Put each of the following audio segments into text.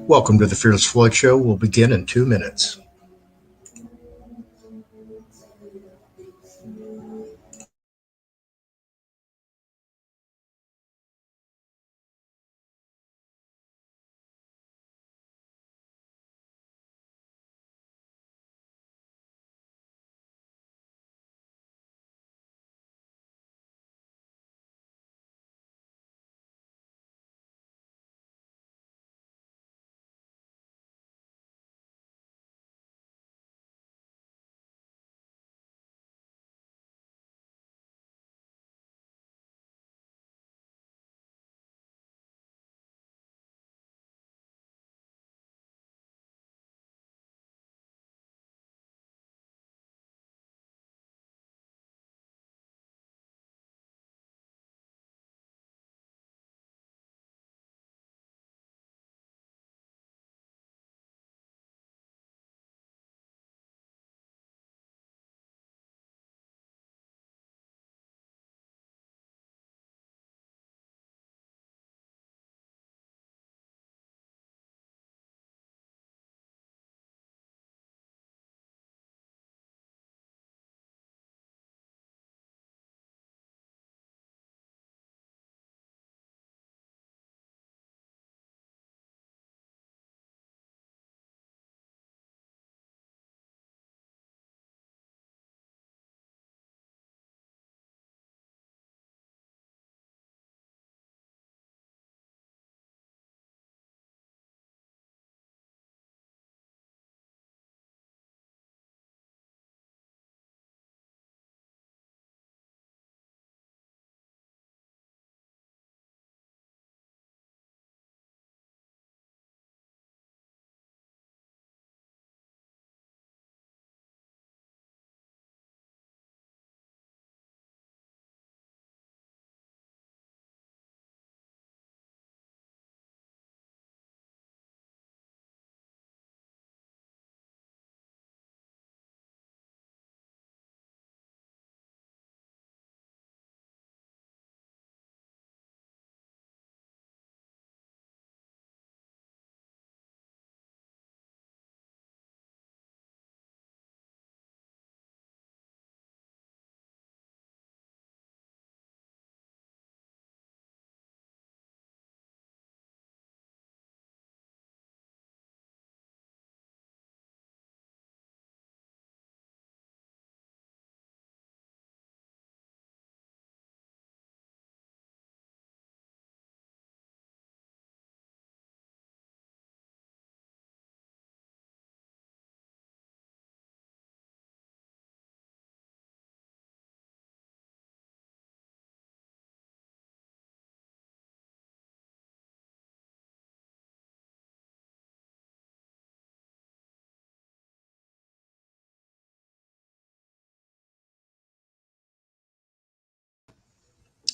Welcome to the Fearless Floyd Show. We'll begin in 2 minutes.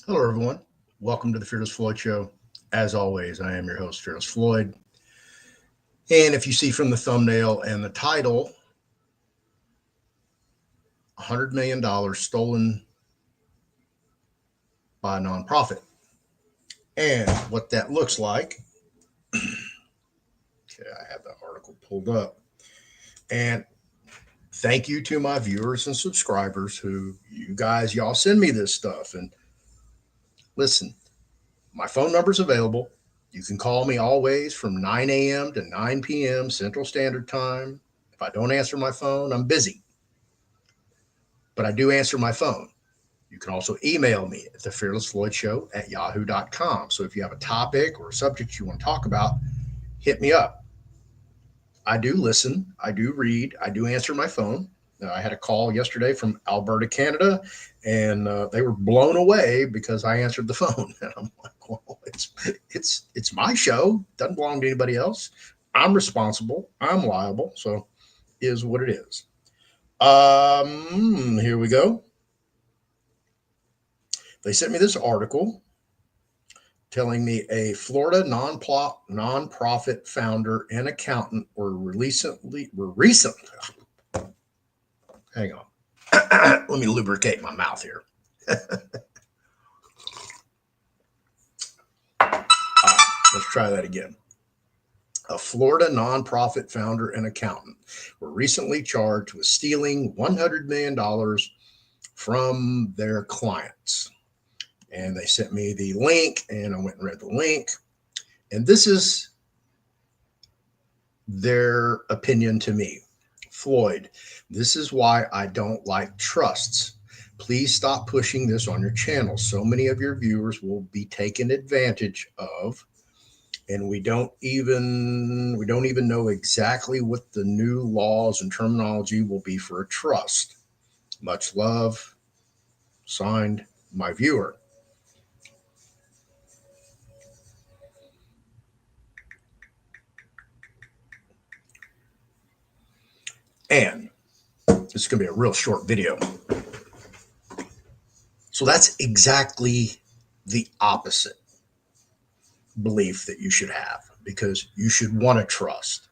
Hello, everyone. Welcome to the Fearless Floyd Show. As always, I am your host, Fearless Floyd. And if you see from the thumbnail and the title, $100 million stolen by a nonprofit. And what that looks like, okay, I have the article pulled up. And thank you to my viewers and subscribers who, you guys, y'all send me this stuff. And listen, my phone number is available. You can call me always from 9 a.m. to 9 p.m. Central Standard Time. If I don't answer my phone, I'm busy, but I do answer my phone. You can also email me at thefearlessfloydshow@yahoo.com. So if you have a topic or a subject you want to talk about, hit me up. I do listen, I do read, I do answer my phone. I had a call yesterday from Alberta, Canada, and they were blown away because I answered the phone. And I'm like, well, it's my show. Doesn't belong to anybody else. I'm responsible. I'm liable. So is what it is. Here we go. They sent me this article telling me a Florida nonprofit founder and accountant were recently. Hang on. Let me lubricate my mouth here. Let's try that again. a Florida nonprofit founder and accountant, were recently charged with stealing $100 million from their clients. And they sent me the link, and I went and read the link. And this is their opinion to me. Floyd, this is why I don't like trusts. Please stop pushing this on your channel. So many of your viewers will be taken advantage of, and we don't even know exactly what the new laws and terminology will be for a trust. Much love. Signed, my viewer. And this is going to be a real short video. So that's exactly the opposite belief that you should have, because you should want to trust.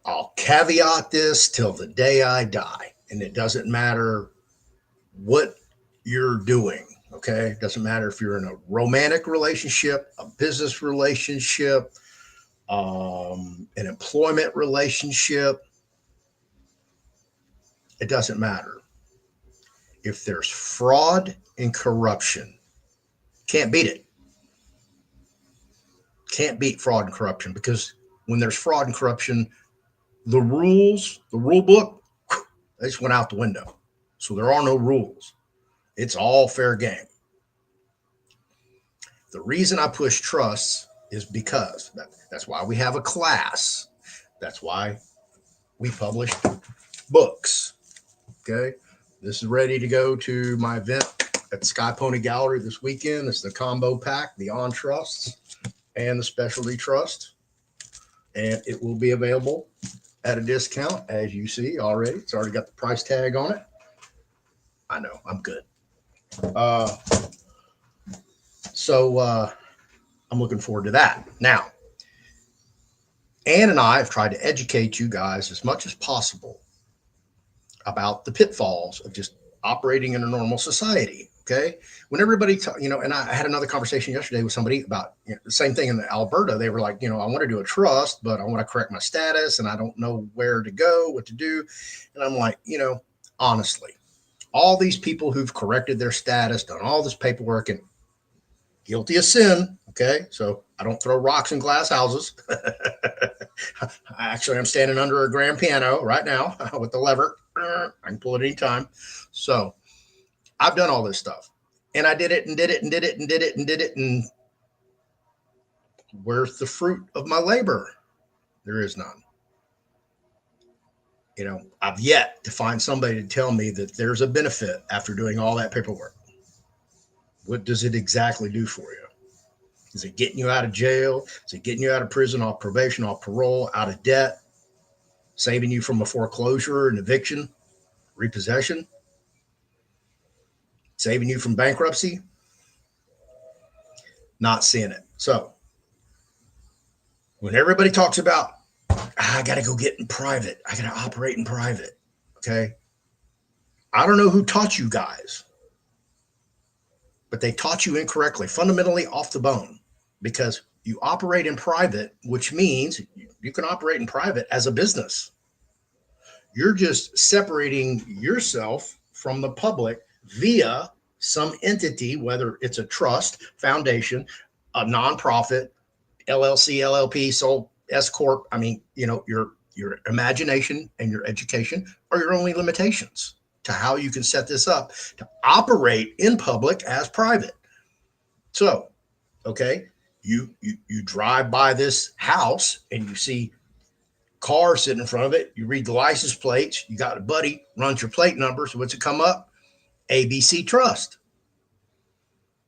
I'll caveat this till the day I die, and it doesn't matter what you're doing. Okay. It doesn't matter if you're in a romantic relationship, a business relationship, an employment relationship. It doesn't matter. If there's fraud and corruption, can't beat it. Can't beat fraud and corruption, because when there's fraud and corruption, the rules, the rule book, they just went out the window. So there are no rules. It's all fair game. The reason I push trusts is because that's why we have a class. That's why we publish books. Okay. This is ready to go to my event at the Sky Pony Gallery this weekend. It's the combo pack, the on trusts and the specialty trust. And it will be available at a discount, as you see already. It's already got the price tag on it. I know, I'm good. So I'm looking forward to that. Now, Ann and I have tried to educate you guys as much as possible about the pitfalls of just operating in a normal society. Okay. When everybody, and I had another conversation yesterday with somebody about the same thing in Alberta. They were like, I want to do a trust, but I want to correct my status and I don't know where to go, what to do. And I'm like, honestly, all these people who've corrected their status, done all this paperwork, and guilty of sin. Okay. So I don't throw rocks in glass houses. Actually, I'm standing under a grand piano right now with the lever. I can pull it anytime. So I've done all this stuff, and I did it and did it and did it and did it and did it. And where's the fruit of my labor? There is none. I've yet to find somebody to tell me that there's a benefit after doing all that paperwork. What does it exactly do for you? Is it getting you out of jail? Is it getting you out of prison, off probation, off parole, out of debt, saving you from a foreclosure, an eviction, repossession, saving you from bankruptcy? Not seeing it. So when everybody talks about, I got to go get in private, I got to operate in private. Okay. I don't know who taught you guys, but they taught you incorrectly, fundamentally off the bone, because you operate in private, which means you can operate in private as a business. You're just separating yourself from the public via some entity, whether it's a trust, foundation, a nonprofit, LLC, LLP, sole S corp. I mean, your imagination and your education are your only limitations to how you can set this up to operate in public as private. So, okay, you drive by this house and you see cars sitting in front of it. You read the license plates. You got a buddy runs your plate number. So what's it come up? ABC Trust.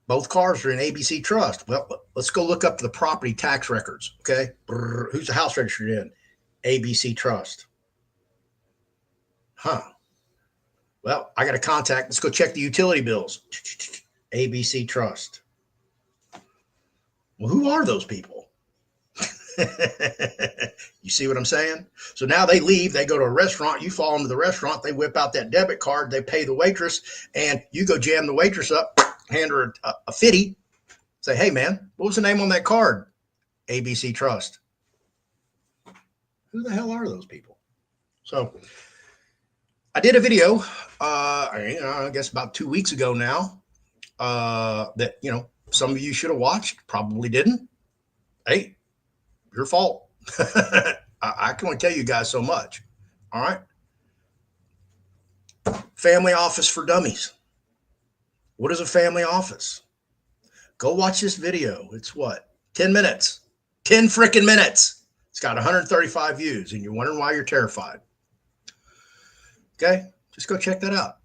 Both cars are in ABC Trust. Well, let's go look up the property tax records. Okay, who's the house registered in? ABC Trust. Huh. Well, I got a contact. Let's go check the utility bills. ABC Trust. Well, who are those people? You see what I'm saying? So now they leave, they go to a restaurant, you fall into the restaurant, they whip out that debit card, they pay the waitress, and you go jam the waitress up, hand her a 50, say, hey man, what was the name on that card? ABC Trust. Who the hell are those people? So I did a video, I guess about 2 weeks ago now, that, some of you should have watched, probably didn't. Hey, your fault. I can only tell you guys so much. All right. Family office for dummies. What is a family office? Go watch this video. It's what? 10 minutes. 10 freaking minutes. It's got 135 views, and you're wondering why you're terrified. Okay, just go check that out.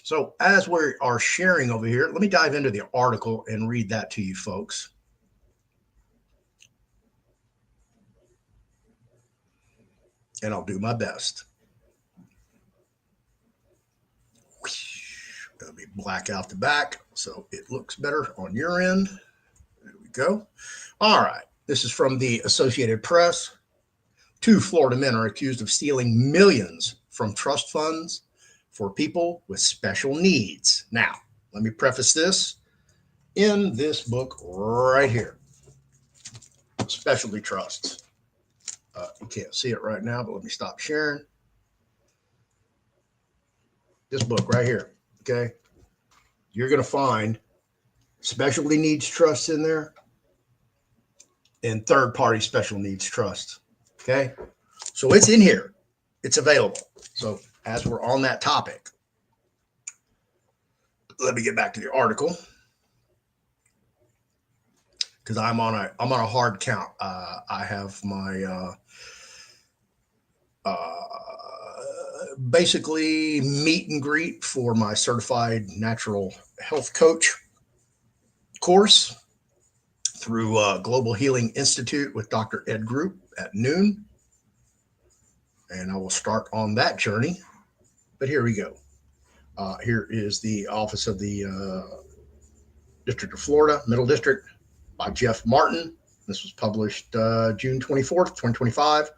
So as we are sharing over here, let me dive into the article and read that to you folks. And I'll do my best. Let me black out the back so it looks better on your end. There we go. All right. This is from the Associated Press. 2 Florida men are accused of stealing millions from trust funds for people with special needs. Now, let me preface this in this book right here. Specialty trusts. You can't see it right now, but let me stop sharing. This book right here, okay? You're going to find specialty needs trusts in there and third-party special needs trusts, okay? So it's in here. It's available. So as we're on that topic, let me get back to the article because I'm on a hard count. I have my basically meet and greet for my certified natural health coach course through Global Healing Institute with Dr. Ed Group at noon. And I will start on that journey. But here we go. Here is the office of the District of Florida, Middle District, by Jeff Martin. This was published June 24th, 2025.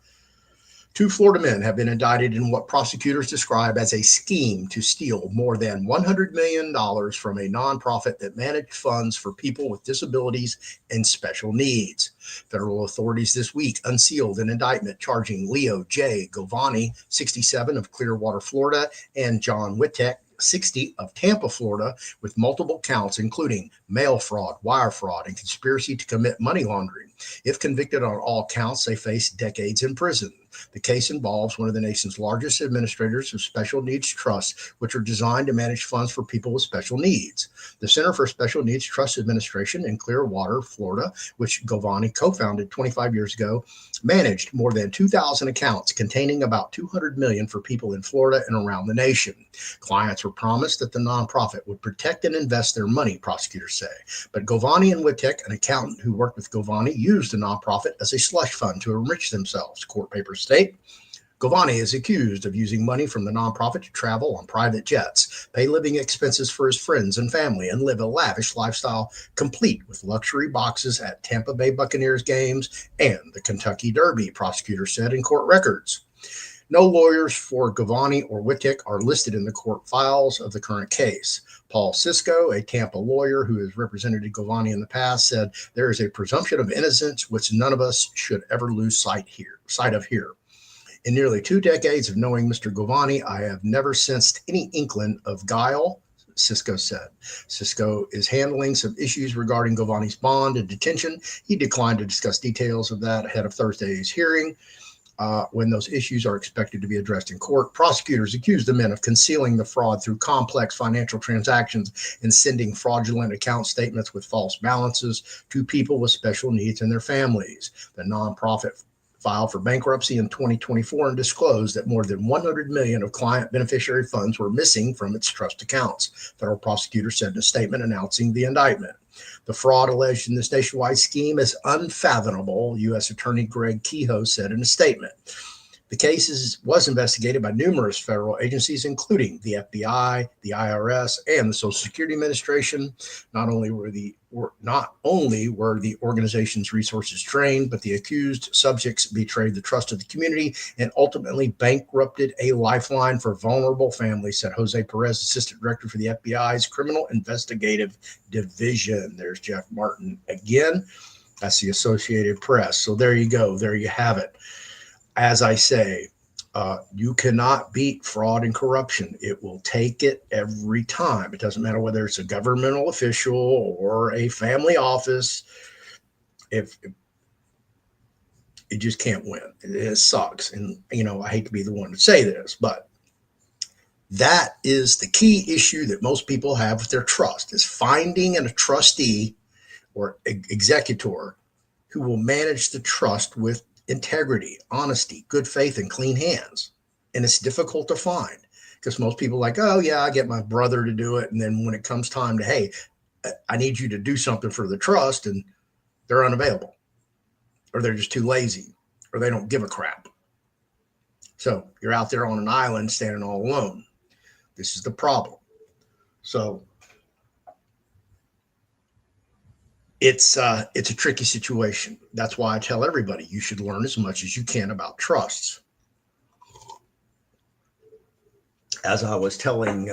2 Florida men have been indicted in what prosecutors describe as a scheme to steal more than $100 million from a nonprofit that managed funds for people with disabilities and special needs. Federal authorities this week unsealed an indictment charging Leo J. Govani, 67, of Clearwater, Florida, and John Wittek, 60, of Tampa, Florida, with multiple counts, including mail fraud, wire fraud, and conspiracy to commit money laundering. If convicted on all counts, they face decades in prison. The case involves one of the nation's largest administrators of special needs trusts, which are designed to manage funds for people with special needs. The Center for Special Needs Trust Administration in Clearwater, Florida, which Govani co-founded 25 years ago, managed more than 2,000 accounts containing about $200 million for people in Florida and around the nation. Clients were promised that the nonprofit would protect and invest their money, prosecutors say. But Govani and Wittek, an accountant who worked with Govani, used the nonprofit as a slush fund to enrich themselves, court papers state. Govani is accused of using money from the nonprofit to travel on private jets, pay living expenses for his friends and family, and live a lavish lifestyle complete with luxury boxes at Tampa Bay Buccaneers games and the Kentucky Derby, prosecutors said in court records. No lawyers for Govani or Wittek are listed in the court files of the current case. Paul Cisco, a Tampa lawyer who has represented Govani in the past, said there is a presumption of innocence which none of us should ever lose sight of here. In nearly 2 decades of knowing Mr. Govani, I have never sensed any inkling of guile, Cisco said. Cisco is handling some issues regarding Govani's bond and detention. He declined to discuss details of that ahead of Thursday's hearing. When those issues are expected to be addressed in court, prosecutors accused the men of concealing the fraud through complex financial transactions and sending fraudulent account statements with false balances to people with special needs and their families. The nonprofit filed for bankruptcy in 2024 and disclosed that more than $100 million of client beneficiary funds were missing from its trust accounts, federal prosecutors said in a statement announcing the indictment. The fraud alleged in this nationwide scheme is unfathomable, U.S. Attorney Greg Kehoe said in a statement. The case was investigated by numerous federal agencies, including the FBI, the IRS, and the Social Security Administration. Not only were the organization's resources drained, but the accused subjects betrayed the trust of the community and ultimately bankrupted a lifeline for vulnerable families, said Jose Perez, Assistant Director for the FBI's Criminal Investigative Division. There's Jeff Martin again. That's the Associated Press. So there you go. There you have it. as I say, you cannot beat fraud and corruption. It will take it every time. It doesn't matter whether it's a governmental official or a family office. If it just can't win, it sucks. And I hate to be the one to say this, but that is the key issue that most people have with their trust: is finding a trustee or executor who will manage the trust with integrity, honesty, good faith, and clean hands. And it's difficult to find because most people are like, oh, yeah, I get my brother to do it. And then when it comes time to, hey, I need you to do something for the trust, and they're unavailable, or they're just too lazy, or they don't give a crap. So you're out there on an island standing all alone. This is the problem. So it's a tricky situation. That's why I tell everybody you should learn as much as you can about trusts. As I was telling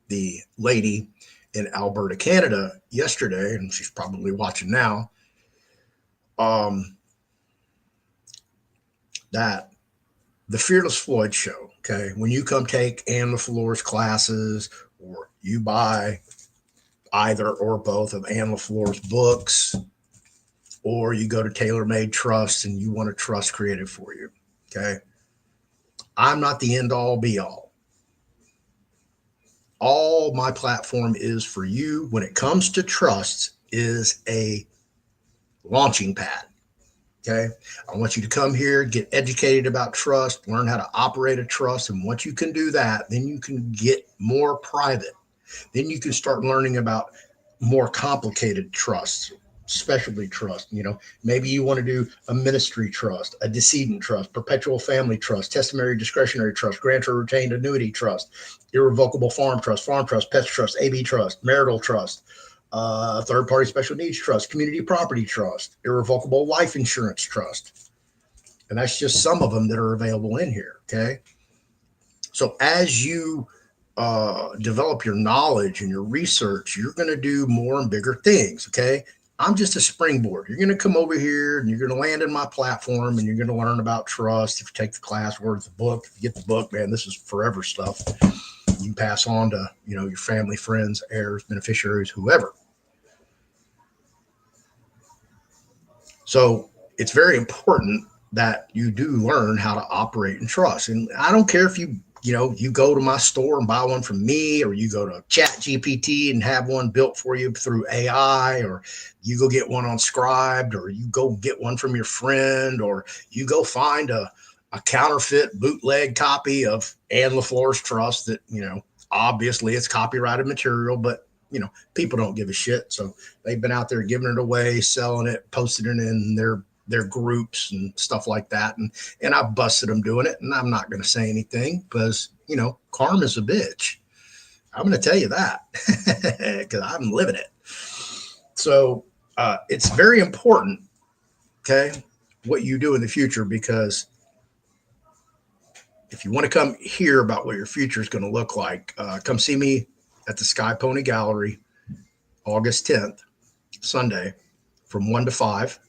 the lady in Alberta, Canada yesterday, and she's probably watching now, that the Fearless Floyd show, okay, when you come take Ann LaFleur's classes, or you buy either or both of Ann LaFleur's books, or you go to TaylorMade Trust and you want a trust created for you, okay, I'm not the end all be all. All my platform is for you when it comes to trusts is a launching pad. Okay. I want you to come here, get educated about trust, learn how to operate a trust. And once you can do that, then you can get more private. Then you can start learning about more complicated trusts, specialty trust. Maybe you want to do a ministry trust, a decedent trust, perpetual family trust, testimony discretionary trust, grantor retained annuity trust, irrevocable farm trust, pet trust, AB trust, marital trust, third-party special needs trust, community property trust, irrevocable life insurance trust. And that's just some of them that are available in here, okay? So as you develop your knowledge and your research, you're going to do more and bigger things, okay? I'm just a springboard. You're going to come over here and you're going to land in my platform and you're going to learn about trust. If you take the class or the book, if you get the book, man, this is forever stuff. You can pass on to, your family, friends, heirs, beneficiaries, whoever. So it's very important that you do learn how to operate and trust. And I don't care if you go to my store and buy one from me, or you go to ChatGPT and have one built for you through AI, or you go get one on Scribd, or you go get one from your friend, or you go find a counterfeit bootleg copy of Ann LaFleur's trust that, obviously it's copyrighted material, but people don't give a shit. So they've been out there giving it away, selling it, posting it in their groups and stuff like that. And I busted them doing it. And I'm not going to say anything because, karma's a bitch. I'm going to tell you that because I'm living it. So it's very important, okay, what you do in the future, because if you want to come hear about what your future is going to look like, come see me at the Sky Pony Gallery, August 10th, Sunday, from 1 to 5.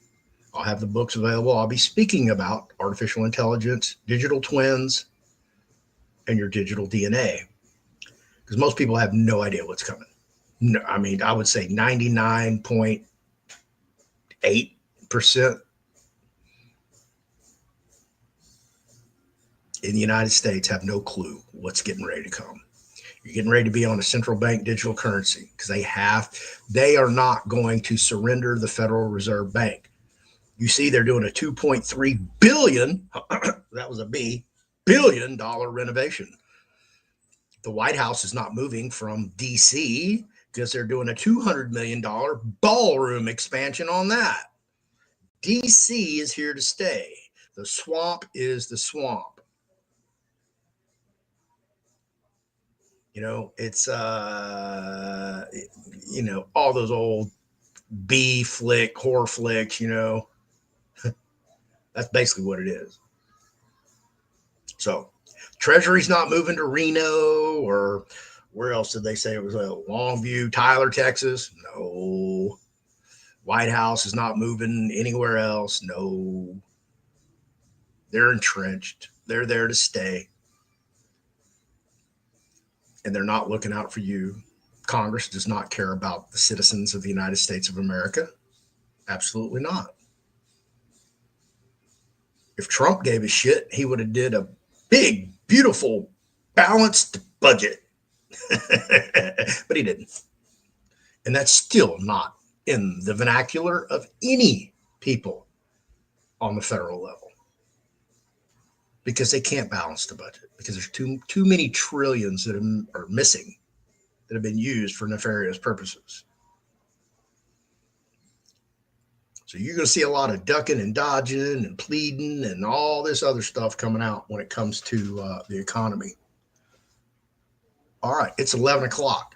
I'll have the books available. I'll be speaking about artificial intelligence, digital twins, and your digital DNA, because most people have no idea what's coming. No, I mean, I would say 99.8% in the United States have no clue what's getting ready to come. You're getting ready to be on a central bank digital currency because they are not going to surrender the Federal Reserve Bank. You see, they're doing a $2.3 billion, that was a B, $billion renovation. The White House is not moving from DC because they're doing a $200 million ballroom expansion on that. DC is here to stay. The swamp is the swamp. It's all those old B flick, horror flicks, that's basically what it is. So Treasury's not moving to Reno, or where else did they say it was? Longview, Tyler, Texas. No. White House is not moving anywhere else. No, they're entrenched. They're there to stay. And they're not looking out for you. Congress does not care about the citizens of the United States of America. Absolutely not. If Trump gave a shit, he would have did a big, beautiful, balanced budget. But he didn't. And that's still not in the vernacular of any people on the federal level, because they can't balance the budget, because there's too many trillions that are missing, that have been used for nefarious purposes. So you're going to see a lot of ducking and dodging and pleading and all this other stuff coming out when it comes to the economy. All right, it's 11 o'clock.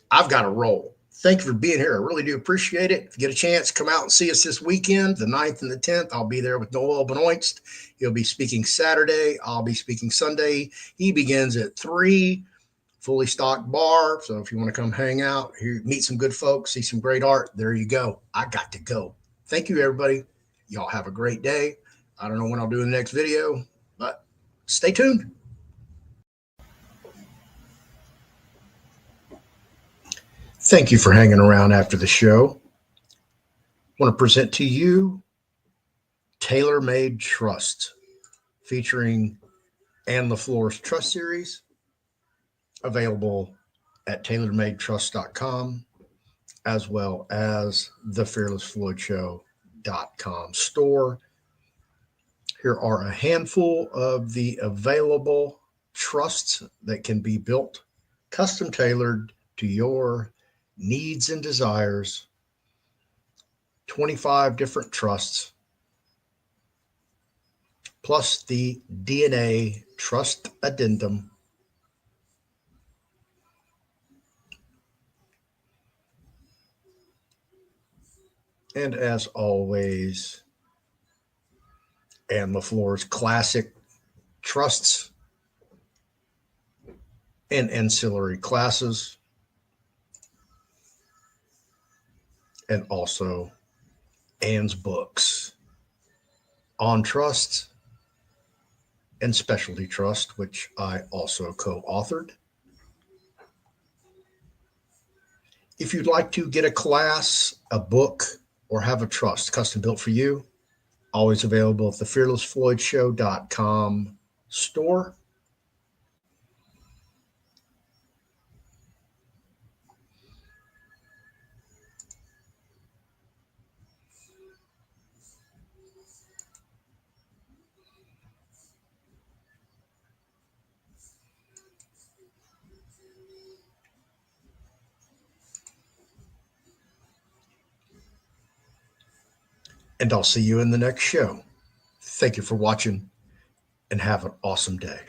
I've got to roll. Thank you for being here. I really do appreciate it. If you get a chance, come out and see us this weekend, the 9th and the 10th. I'll be there with Noel Benoist. He'll be speaking Saturday. I'll be speaking Sunday. He begins at 3, fully stocked bar. So if you want to come hang out, here, meet some good folks, see some great art, there you go. I got to go. Thank you, everybody. Y'all have a great day. I don't know when I'll do the next video, but stay tuned. Thank you for hanging around after the show. I want to present to you Tailor Made Trust, featuring Ann LaFleur's Trust Series, available at tailormadetrust.com, as well as thefearlessfloydshow.com store. Here are a handful of the available trusts that can be built, custom tailored to your needs and desires. 25 different trusts, plus the DNA trust addendum. And as always, Ann LaFleur's classic trusts and ancillary classes, and also Ann's books on trust and specialty trust, which I also co-authored. If you'd like to get a class, a book, or have a trust custom built for you, always available at thefearlessfloydshow.com store. And I'll see you in the next show. Thank you for watching, and have an awesome day.